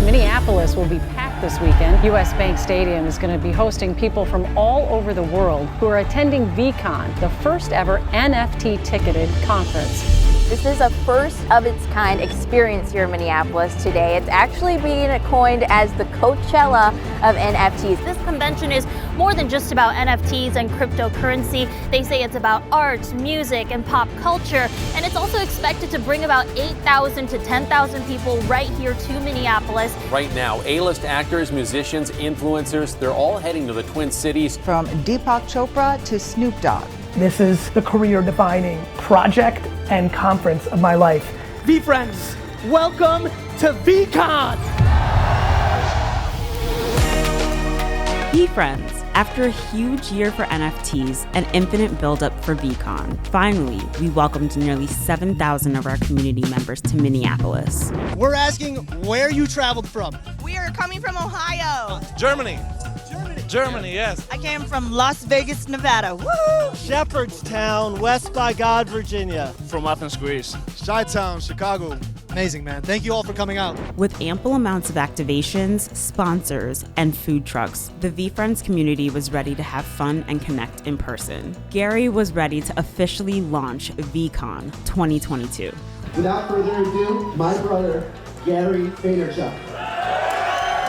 Minneapolis will be packed this weekend. US Bank Stadium is going to be hosting people from all over the world who are attending VeeCon, the first ever NFT ticketed conference. This is a first of its kind experience here in Minneapolis today. It's actually being coined as the Coachella of NFTs. This convention is more than just about NFTs and cryptocurrency. They say it's about art, music, and pop culture. And it's also expected to bring about 8,000 to 10,000 people right here to Minneapolis. Right now, A-list actors, musicians, influencers, they're all heading to the Twin Cities. From Deepak Chopra to Snoop Dogg. This is the career-defining project and conference of my life. V-Friends, welcome to VeeCon! V-Friends, after a huge year for NFTs and infinite buildup for VeeCon, finally, we welcomed nearly 7,000 of our community members to Minneapolis. We're asking where you traveled from. We are coming from Ohio. Germany, yes. I came from Las Vegas, Nevada. Woo! Shepherdstown, West by God, Virginia. From Athens, Greece. Chi-Town, Chicago. Amazing, man. Thank you all for coming out. With ample amounts of activations, sponsors, and food trucks, the V-Friends community was ready to have fun and connect in person. Gary was ready to officially launch VeeCon 2022. Without further ado, my brother, Gary Vaynerchuk.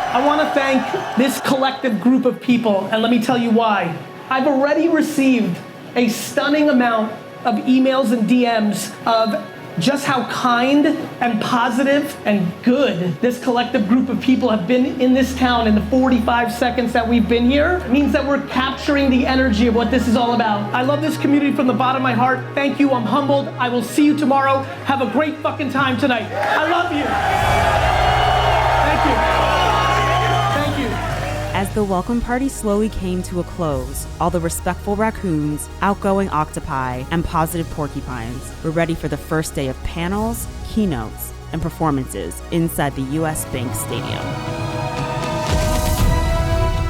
I want to thank this collective group of people, and let me tell you why. I've already received a stunning amount of emails and DMs of just how kind and positive and good this collective group of people have been in this town in the 45 seconds that we've been here. It means that we're capturing the energy of what this is all about. I love this community from the bottom of my heart. Thank you, I'm humbled. I will see you tomorrow. Have a great fucking time tonight. I love you. Thank you. As the welcome party slowly came to a close, all the respectful raccoons, outgoing octopi, and positive porcupines were ready for the first day of panels, keynotes, and performances inside the US Bank Stadium.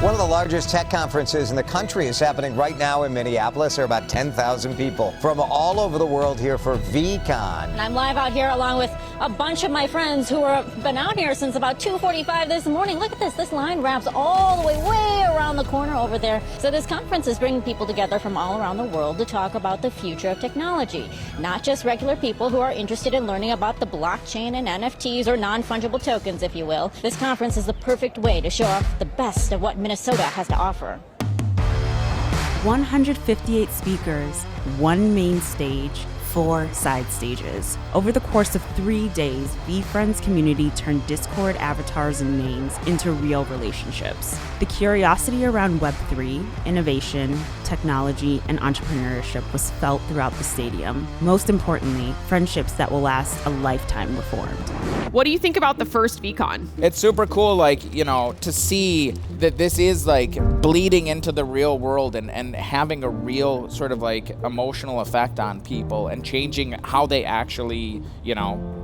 One of the largest tech conferences in the country is happening right now in Minneapolis. There are about 10,000 people from all over the world here for VeeCon. And I'm live out here along with a bunch of my friends who have been out here since about 2:45 this morning. Look at this. This line wraps all the way around the corner over there. So this conference is bringing people together from all around the world to talk about the future of technology. Not just regular people who are interested in learning about the blockchain and NFTs, or non-fungible tokens, if you will. This conference is the perfect way to show off the best of what Minnesota has to offer. 158 speakers, one main stage, 4 side stages. Over the course of 3 days, V-Friends community turned Discord avatars and names into real relationships. The curiosity around Web3, innovation, technology, and entrepreneurship was felt throughout the stadium. Most importantly, friendships that will last a lifetime were formed. What do you think about the first VeeCon? It's super cool, to see that this is bleeding into the real world and having a real sort of emotional effect on people and changing how they actually,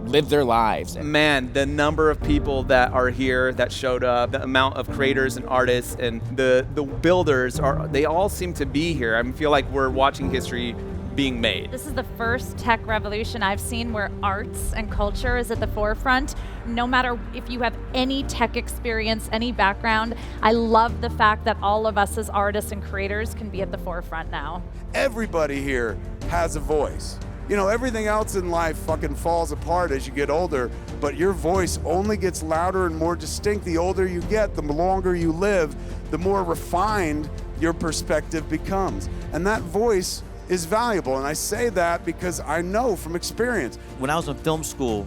live their lives. Man, the number of people that are here that showed up, the amount of creators and artists and the builders, they all seem to be here. I feel like we're watching history being made. This is the first tech revolution I've seen where arts and culture is at the forefront. No matter if you have any tech experience, any background, I love the fact that all of us as artists and creators can be at the forefront now. Everybody here has a voice. Everything else in life fucking falls apart as you get older, but your voice only gets louder and more distinct the older you get, the longer you live, the more refined your perspective becomes. And that voice is valuable, and I say that because I know from experience. When I was in film school,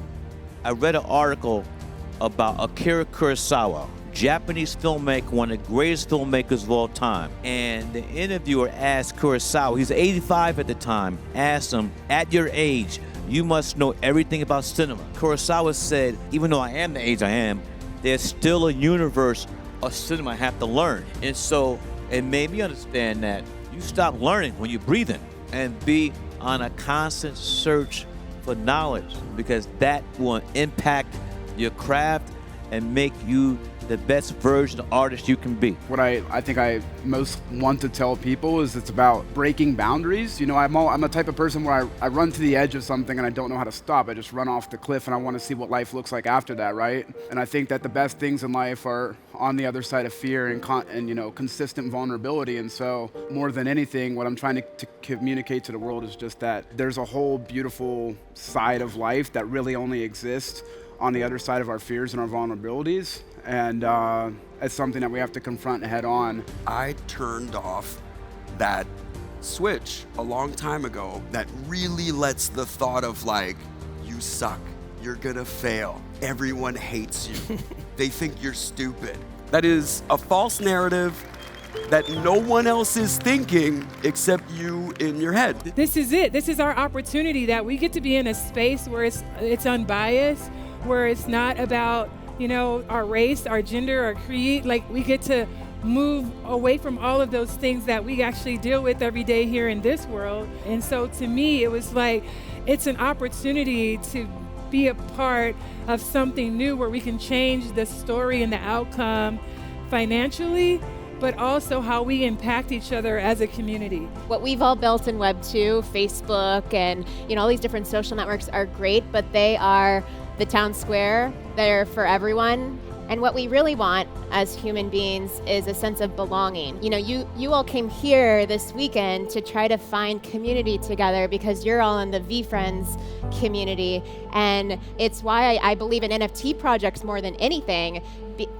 I read an article about Akira Kurosawa, Japanese filmmaker, one of the greatest filmmakers of all time. And the interviewer asked Kurosawa, he's 85 at the time, asked him, at your age, you must know everything about cinema. Kurosawa said, even though I am the age I am, there's still a universe of cinema I have to learn. And so it made me understand that you stop learning when you're breathing and be on a constant search for knowledge, because that will impact your craft and make you the best version of artist you can be. What I think I most want to tell people is it's about breaking boundaries. You know, I'm the type of person where I run to the edge of something and I don't know how to stop. I just run off the cliff and I want to see what life looks like after that, right? And I think that the best things in life are on the other side of fear and you know, consistent vulnerability. And so more than anything, what I'm trying to communicate to the world is just that there's a whole beautiful side of life that really only exists on the other side of our fears and our vulnerabilities. And it's something that we have to confront head on. I turned off that switch a long time ago that really lets the thought of like, you suck, you're gonna fail, everyone hates you, they think you're stupid. That is a false narrative that no one else is thinking except you in your head. This is it. This is our opportunity that we get to be in a space where it's unbiased, where it's not about, you know, our race, our gender, our creed. Like, we get to move away from all of those things that we actually deal with every day here in this world. And so to me, it was like, it's an opportunity to be a part of something new where we can change the story and the outcome financially, but also how we impact each other as a community. What we've all built in Web 2, Facebook, and all these different social networks are great, but they are the town square. They're for everyone. And what we really want as human beings is a sense of belonging. You all came here this weekend to try to find community together because you're all in the VeeFriends community. And it's why I believe in NFT projects more than anything,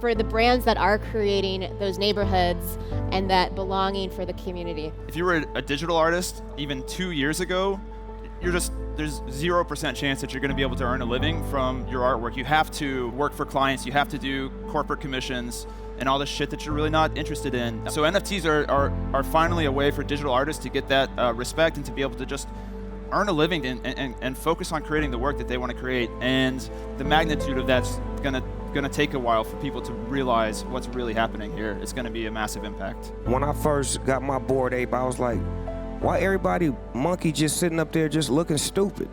for the brands that are creating those neighborhoods and that belonging for the community. If you were a digital artist even 2 years ago, there's 0% chance that you're going to be able to earn a living from your artwork. You have to work for clients, you have to do corporate commissions, and all this shit that you're really not interested in. So NFTs are finally a way for digital artists to get that respect and to be able to just earn a living and focus on creating the work that they want to create. And the magnitude of that's gonna take a while for people to realize what's really happening here. It's gonna be a massive impact. When I first got my Bored Ape, I was like, why everybody monkey just sitting up there just looking stupid?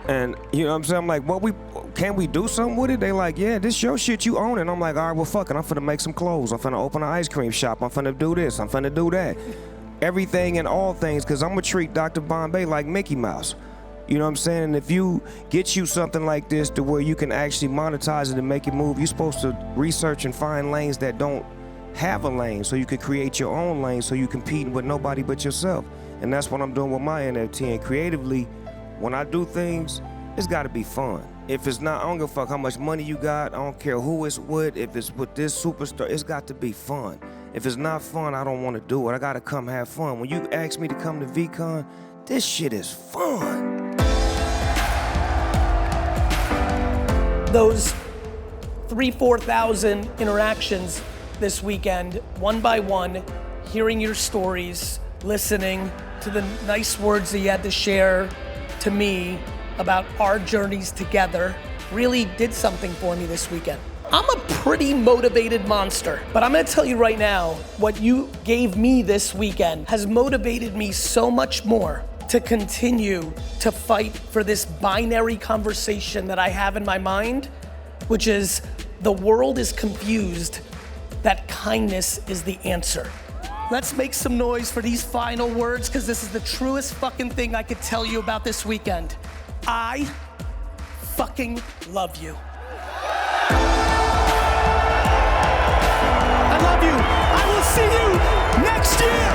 And you know what I'm saying? I'm like, can we do something with it? They like, yeah, this your shit, you own it. And I'm like, all right, well, fuck it. I'm finna make some clothes. I'm finna open an ice cream shop. I'm finna do this. I'm finna do that. Everything and all things, because I'm gonna treat Dr. Bombay like Mickey Mouse. You know what I'm saying? And if you get you something like this to where you can actually monetize it and make it move, you're supposed to research and find lanes that don't have a lane, so you can create your own lane, so you compete with nobody but yourself. And that's what I'm doing with my NFT. And creatively, when I do things, it's gotta be fun. If it's not, I don't give a fuck how much money you got, I don't care who it's with, if it's with this superstar, it's got to be fun. If it's not fun, I don't wanna do it. I gotta come have fun. When you ask me to come to VeeCon, this shit is fun. Those 4,000 interactions this weekend, one by one, hearing your stories, listening to the nice words that you had to share to me about our journeys together, really did something for me this weekend. I'm a pretty motivated monster, but I'm gonna tell you right now, what you gave me this weekend has motivated me so much more to continue to fight for this binary conversation that I have in my mind, which is the world is confused that kindness is the answer. Let's make some noise for these final words, because this is the truest fucking thing I could tell you about this weekend. I fucking love you. I love you. I will see you next year.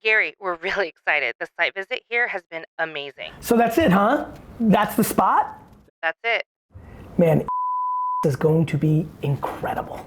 Gary, we're really excited. The site visit here has been amazing. So that's it, huh? That's the spot? That's it. Man, is going to be incredible.